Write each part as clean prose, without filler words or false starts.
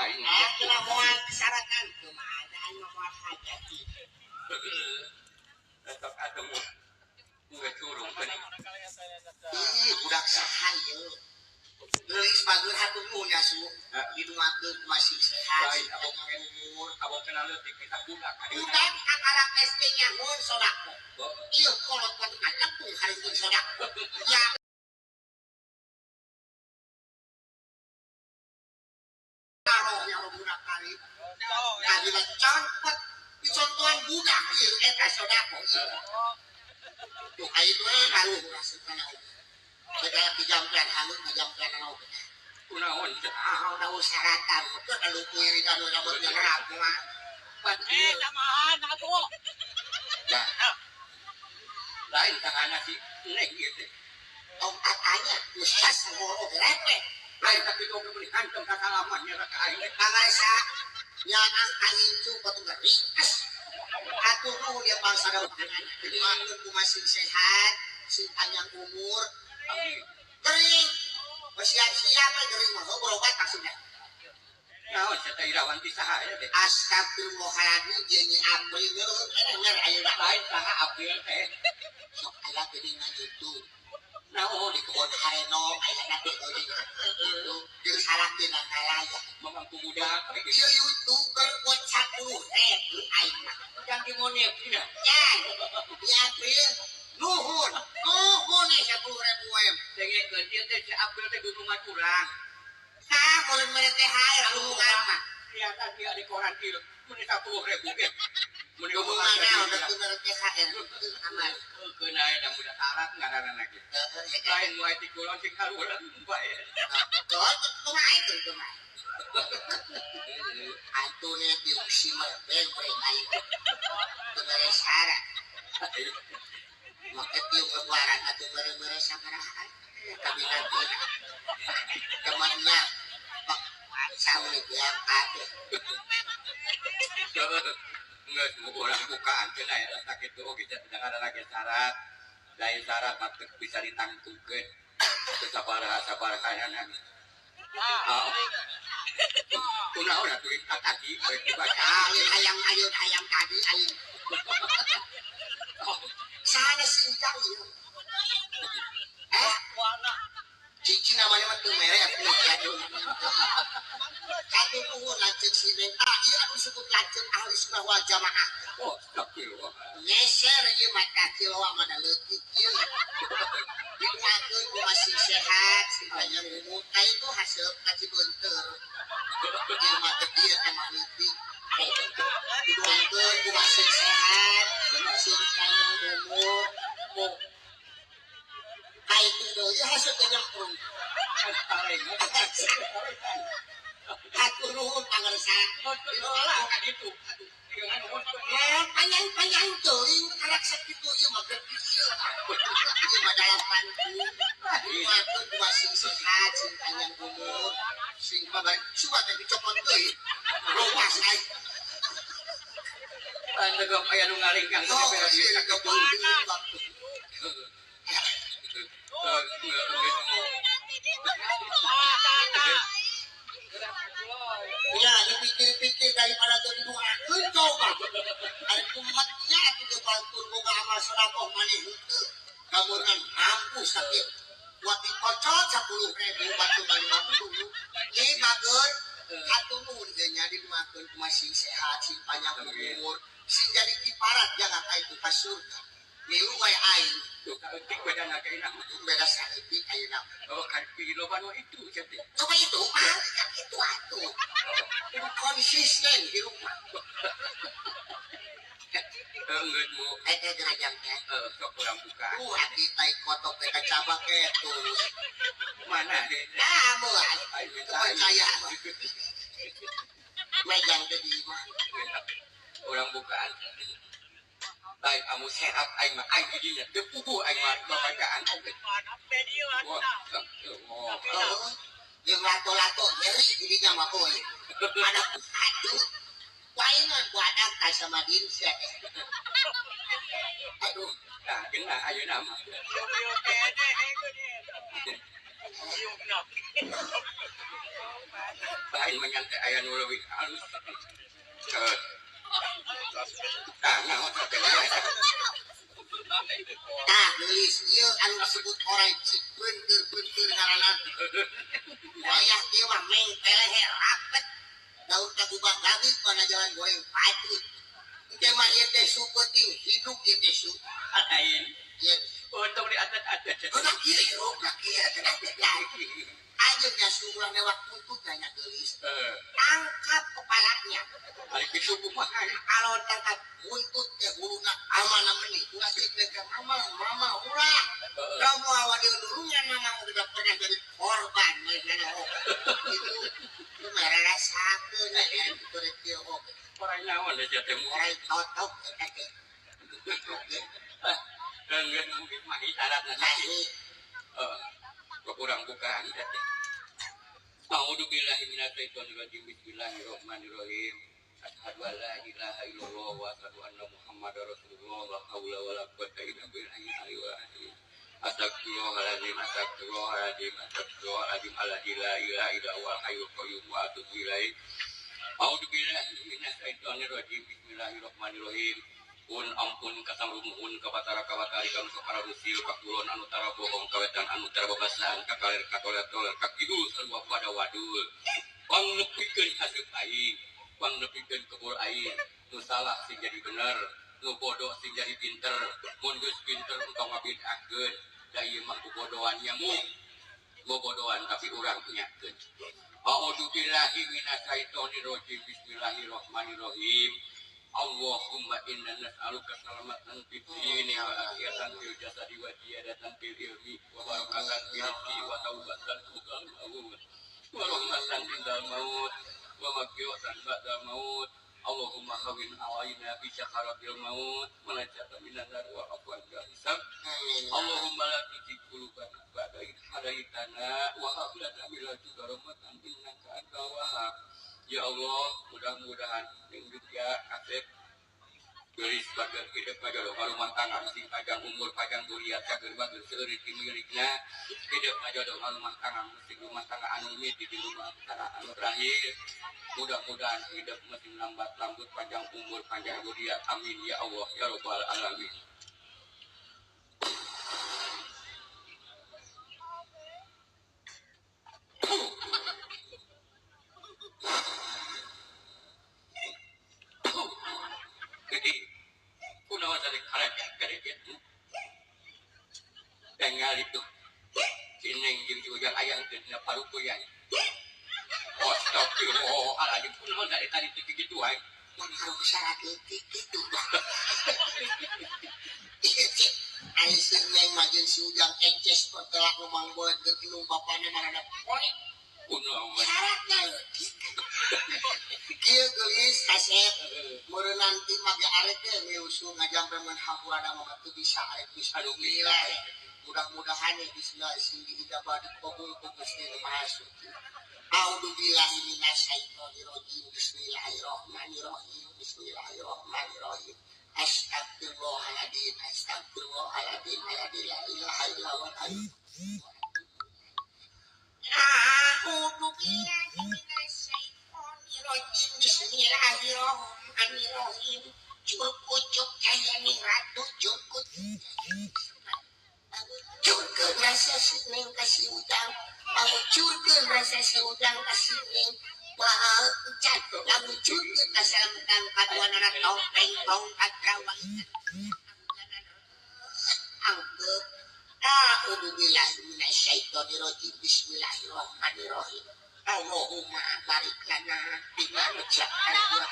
aing. Kena moal disaratan kumaha aing moal hajati. Tetep atuh geus curug geuning. Ih, budak saha ieu? Geulis bageun hatuh nuhnya su. Diduakeun masih sehat. Lain abang umur, abang kenal leutik kita budak. Budak akarak SD nya mun sodako. Ieu kolot batu kacapung hareukeun sodako. Ya tarohnya budak karib. Tadi cepet dicontohan budak ieu eta sodako. Tuh ayo tuh baru rasukana. Segala dijampean hanut ngajampean anu. Kunaon teh? Udah usaratan, kok ada kuiri dan udah bergerak mah. Samahan atuh. Ya. Lain tanganna si Neng ieu teh. Om tatanya usah semua grepe. Lain tapi kau beli kantong kasalamannya ka aing. Pangaresa nyanang kaincu batu gerikas. Atuh nuhun dia bangsa daungan. Jadi aku masih sehat, sing panjang umur. Gering. Siap-siap gering mah berobat maksudnya. Naon cenah irawan ti saha ya teh? Astagfirullahaladzim jeung April bener aya Lain saha April teh. sok aya geuning na YouTube. Naon di kebon hareno aya na teh itu jeung salahkeun ngalaya. Mamang budak Ieu YouTuber buat 10.000 aing mah. yang dimonep dina. Ya, di April nuhun nih 10.000 em. Dengekeun ieu teh si April teh gunungan urang. Tah mulut mere teh hae hubungan mah. Kelihatan dia di koran ieu mun 10.000 ge. Mun Hubunganna udah bener teh hae aman. Keun aya da budak Arab ngaranna ge. Lain mulai ti kulon sing kaluran bae. Kumaha itu kumaha. Antune diungsi merbeng breng aing. Bener syarat. Maka tiung lebaran atuh mere-mere sabaraha. Kabinatna. Temannya Pak Sauli biar ada. Nggak semua orang bukaan cenah ya tak itu kita tidak ada lagi syarat. Lain syarat patut bisa ditangguhkeun. Sabar kayanan. Kunaon atuh tadi dibaca. Ayam tadi aing. Sana singkang ieu. Cici namanya mah teu mere atuh jadul. Kadu nuhun lanceuk si Neng. Ieu anu disebut lanceuk ahli sunnah wal jamaah. Oh, astagfirullah. Ngeser ieu mata kiloa mana leutik ieu. Didoakeun ku masih sehat, panjang umur. Itu hasil kaji beunteur. Ieu mah teh dieu teh mah leutik. Didoakeun ku masih sehat, masih panjang umur. Itu ieu hasil nyemprung. Atur nuhun pangarsa. Kan itu. Panjang teuing karak sakitu ieu mah geulis ieu. Ieu mah dalapan ku masih sehat, sing panjang umur, sing babar suka teh dicopot deui. Rowas aing. Pandegep aya nu ngalingkang teh beda di waktu. Ya, dipikir-pikir daripada tuh didoakeun coba. Ari umatnya atuh teu bantur boga amal sedekah maneh henteu. Kamunan mampu sakit. Buat dikocot 10.000 batu bali 50. Ieu bageun atuh nuhun geus nya didoakeun masih sehat, sing panjang umur, sing jadi kiparat jangan itu ka surga. Milu wae aing. Tuh, kaeutik beda na kaina. Beda saeutik ayeuna. Oh, kan loba nu itu jadi. Coba itu mah itu atuh. Itu konsisten hirup mah. Enggak mau. Eta gerajang teh. Sok urang buka. Hati tai kotok teh kacabak ke tulus. Mana deh? Nah, moal. Percaya. Megang teh di mah. Orang bukaan. Baik kamu sehat aing mah aing didinya teu puguh aing mah babacaan oge. Jeung lato-lato nyeri didinya mah boy. Ada aduh. Waingan buadak ka sama diri sia teh. Aduh, Nah, geuna ayeuna mah. Lain menyantai ayah nu leuwih halus. Naon teh Tah geulis ieu anu disebut orang cik beunteur ngaranna. Wayah ieu mah meng telehe rapet. Daun kagubah gagis kana jalan goreng patut. Engke mah ieu teh su penting hidup ieu teh su. lain. Ieu Untung di adat-adat. udah kieu hirup kieu kenapa lagi. Ajeungnya surah lewat puntut tanya geulis. Tangkap kepalanya. Ari kitu kumaha? Kalau tangkap buntut teh huluna amanah meuni ulah cek ke mama ulah kamu awal di dulunya mama udah pernah jadi korban itu merah rasakeun ya kudu kieu oke Orang naon da teh mu. orang totok eta Dengan mungkin mah isyaratna teh kurang bukaan teh. A'udzu billahi minasyaitonir rajim. Bismillahirrahmanirrahim. Asyhadu an la ilaha illallah wa asyhadu anna Muhammadar Rasulullah la haula wala quwwata illa billah. Astagfirullahaladzim, astagfirullahaladzim, astagfirullahaladzim, alladzi la ilaha illa huwal hayyul qayyum wa atubu ilaih. A'udzu billahi minasyaitonir rajim. Bismillahirrahmanirrahim. Pun ampun kasamrumuhun kabatara-kabatari kanu sakara rusil kakulon anu tara bohong kawetan anu tara babasan kakaler katoler-toler kakidul sarua pada wadul. Pangnepikeun haseup aing, pangnepikeun kebul aing. Nu salah sing jadi bener, nu bodoh sing jadi pinter. Mun geus pinter engkau ngabid'akeun. Da ieu mah bodohan nyamuk. Bodohan tapi urang punyakeun. A'udzu billahi minasyaitonir rajim. Bismillahirrahmanirrahim. Allahumma inna nas'aluka salamatan fid dini wa afiatan fil jasadi wa ziyadatan fil ilmi wa barakatan fil rizqi wa taubatan qabla al-maut wa rahmatan indal maut wa maghfiratan ba'dal maut. Allahumma hawwin 'alaina bi syakaratil maut wa najatan minan nar wa afwan bil hisab. Allahumma la tuzigh qulubana ba'da idh hadaitana wa hab lana min ladunka rahmatan innaka antal wahhab. Ya Allah, mudah-mudahan yang juga asep gelis bagai hidup pada rumah tangga sing panjang umur panjang duriat cager bager seurit milikna hidup aja rumah tangga sing rumah tangga anu miti di rumah tangga anu terakhir mudah-mudahan hidup masih lambat lambut panjang umur panjang duriat amin ya Allah ya rabbal alamin. Jadi, kunaon tadi karek tinggal itu. Sineng jeung ujang ayang teh dina parukuyan. Astagfirullahaladzim, kunaon tadi kitu aing. mun harus syarat leutik kitu Aing sih neng majeun si ujang eces pertelak lumang bolet geutilung bapana marana poe Kunaon syaratna leutik kieu geulis kasep meureun nanti mage arek teh miusu ngajampe mun hampurana mah teu bisa arek bisa gila mudah-mudahan ya bismillah sing diijabah dikabul ku Gusti Maha Suci. A'udzu billahi minasyaitonir rajim. Bismillahirrahmanirrahim. Bismillahirrahmanirrahim. Astagfirullahaladzim. Astagfirullahaladzim. La ilaha illallah. A'udzu billahi minasyaitonir rajim. Bismillahirrahmanirrahim. Cukup kaya ning ratu cukup. Curkeun rasa sineng kasih udang. Curkeun rasa si udang kasih neng. Wah, cat lamun curkeun kasalamatan kaduanana topeng tongkat rawang. Angkep. A'udzu billahi minasyaitonir rajim. Bismillahirrahmanirrahim. Allahumma barik lana bima ucapkan buat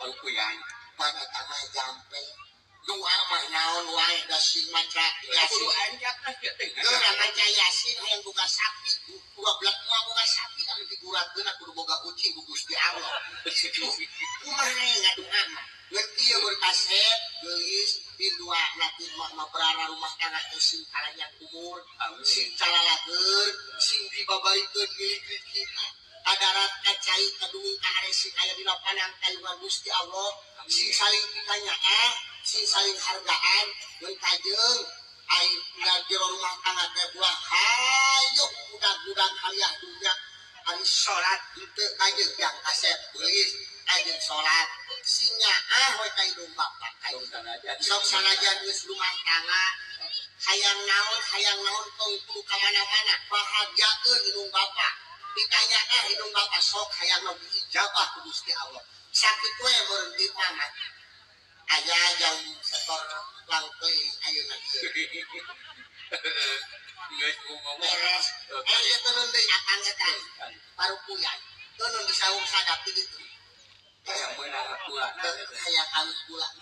parukuyan. pada tanah jampe. Dua mah naon wae da sing maca yasin. Anjak teh teh. Geura maca yasin hayang boga sapi. 12 moal boga sapi anu diguratkeun kudu boga uci ku Gusti Allah. Kumaha ngadoa mah. Ngeun ieu berkasep geulis dua nanti mah berara rumah tangga teh sing kalanyang umur, sing calalakeun, sing dibabarikeun milik kita. Kadarat kacai kadung ka sing aya dina panang kayuhan Gusti Allah, sing saling pitanyaan, sing saling hargaan, mun kajeng ayeuna jero rumah tangga teh bulan hayo budak-budak kalian dunya ari salat henteu kajeugjang kasep beus kajeng salat sinya we ka hidung bapak sok sanajan geus rumah tangga hayang naon tong kudu ka mana-mana bahagiakeun hidung bapak ditanya hidung bapak sok hayang nu diijabah ku Gusti Allah sakit we meureun di mana aya jam setor langkeuy ayeuna geus ngomong beres aya tenan deui akan eta parupuyan tenan disaung sadap di ditu yang meunang aku hayang alus bulan